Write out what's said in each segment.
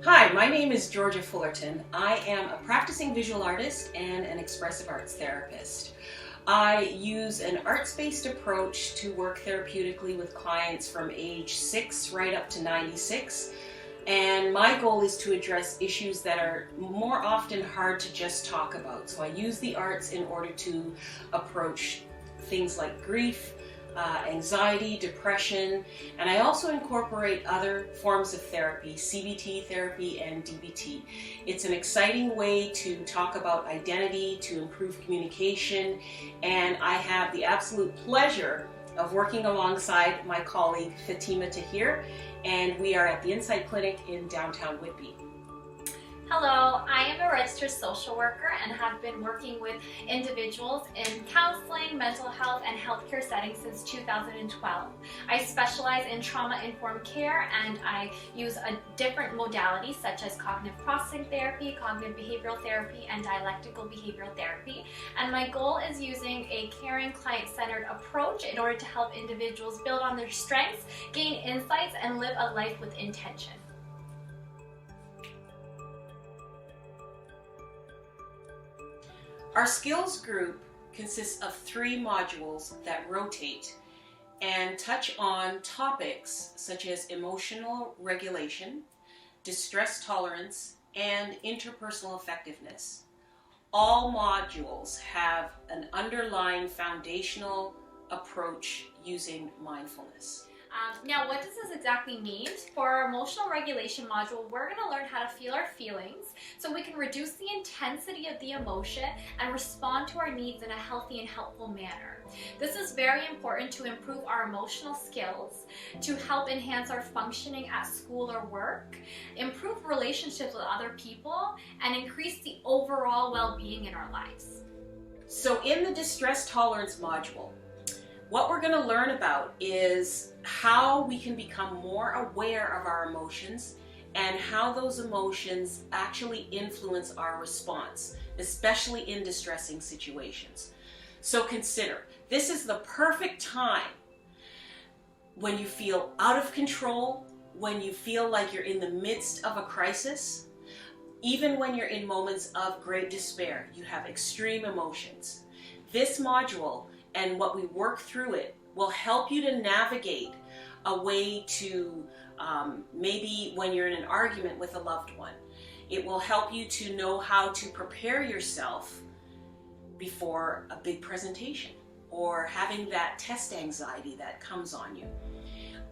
Hi, my name is Georgia Fullerton. I am a practicing visual artist and an expressive arts therapist. I use an arts-based approach to work therapeutically with clients from age 6 right up to 96. And my goal is to address issues that are more often hard to just talk about. So I use the arts in order to approach things like grief, anxiety, depression, and I also incorporate other forms of therapy, CBT therapy and DBT. It's an exciting way to talk about identity, to improve communication, and I have the absolute pleasure of working alongside my colleague Fatima here, and we are at the Insight Clinic in downtown Whitby. Hello, I am a registered social worker and have been working with individuals in counseling, mental health, and healthcare settings since 2012. I specialize in trauma-informed care and I use different modalities such as cognitive processing therapy, cognitive behavioral therapy, and dialectical behavioral therapy. And my goal is using a caring, client-centered approach in order to help individuals build on their strengths, gain insights, and live a life with intention. Our skills group consists of 3 modules that rotate and touch on topics such as emotional regulation, distress tolerance, and interpersonal effectiveness. All modules have an underlying foundational approach using mindfulness. Now, what does this exactly mean? For our emotional regulation module, we're going to learn how to feel our feelings so we can reduce the intensity of the emotion and respond to our needs in a healthy and helpful manner. This is very important to improve our emotional skills, to help enhance our functioning at school or work, improve relationships with other people, and increase the overall well-being in our lives. So in the distress tolerance module, what we're going to learn about is how we can become more aware of our emotions and how those emotions actually influence our response, especially in distressing situations. So consider, this is the perfect time when you feel out of control, when you feel like you're in the midst of a crisis, even when you're in moments of great despair, you have extreme emotions. This module and what we work through it will help you to navigate a way to maybe when you're in an argument with a loved one. It will help you to know how to prepare yourself before a big presentation or having that test anxiety that comes on you.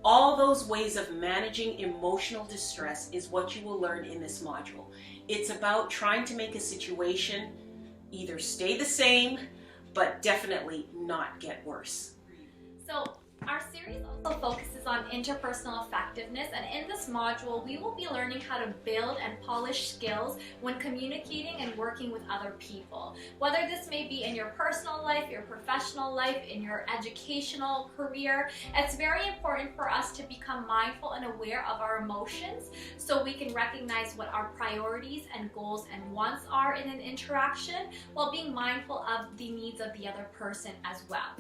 All those ways of managing emotional distress is what you will learn in this module. It's about trying to make a situation either stay the same, but definitely not get worse. So our series also focuses on interpersonal effectiveness, and in this module we will be learning how to build and polish skills when communicating and working with other people. Whether this may be in your personal life, your professional life, in your educational career, it's very important for us to become mindful and aware of our emotions so we can recognize what our priorities and goals and wants are in an interaction while being mindful of the needs of the other person as well.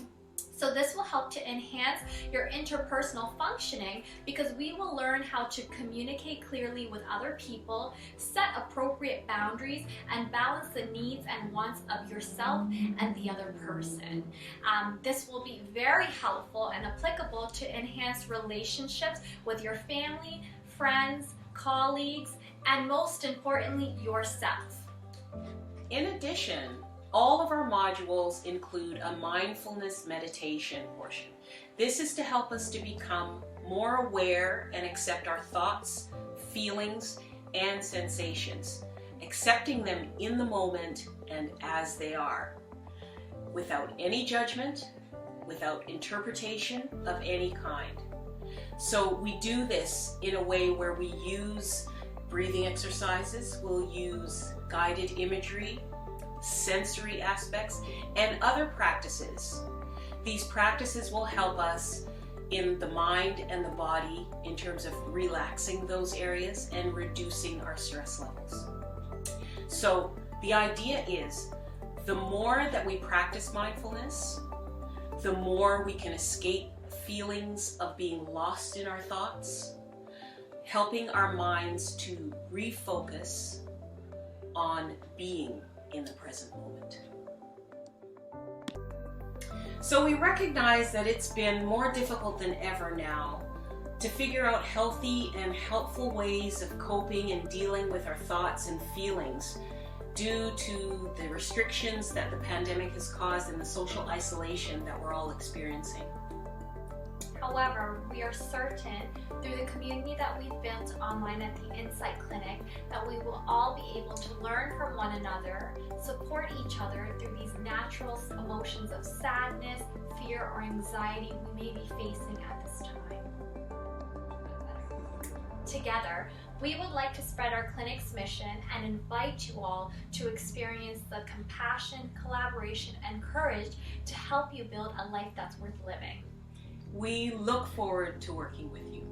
So this will help to enhance your interpersonal functioning because we will learn how to communicate clearly with other people, set appropriate boundaries, and balance the needs and wants of yourself and the other person. This will be very helpful and applicable to enhance relationships with your family, friends, colleagues, and most importantly, yourself. In addition, all of our modules include a mindfulness meditation portion. This is to help us to become more aware and accept our thoughts, feelings, and sensations, accepting them in the moment and as they are, without any judgment, without interpretation of any kind. So we do this in a way where we use breathing exercises, we'll use guided imagery, sensory aspects, and other practices. These practices will help us in the mind and the body in terms of relaxing those areas and reducing our stress levels. So the idea is the more that we practice mindfulness, the more we can escape feelings of being lost in our thoughts, helping our minds to refocus on being in the present moment. So we recognize that it's been more difficult than ever now to figure out healthy and helpful ways of coping and dealing with our thoughts and feelings due to the restrictions that the pandemic has caused and the social isolation that we're all experiencing. However, we are certain through the community that we've built online at the Insight Clinic that we will all be able to learn from one another, support each other through these natural emotions of sadness, fear, or anxiety we may be facing at this time. Together, we would like to spread our clinic's mission and invite you all to experience the compassion, collaboration, and courage to help you build a life that's worth living. We look forward to working with you.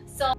So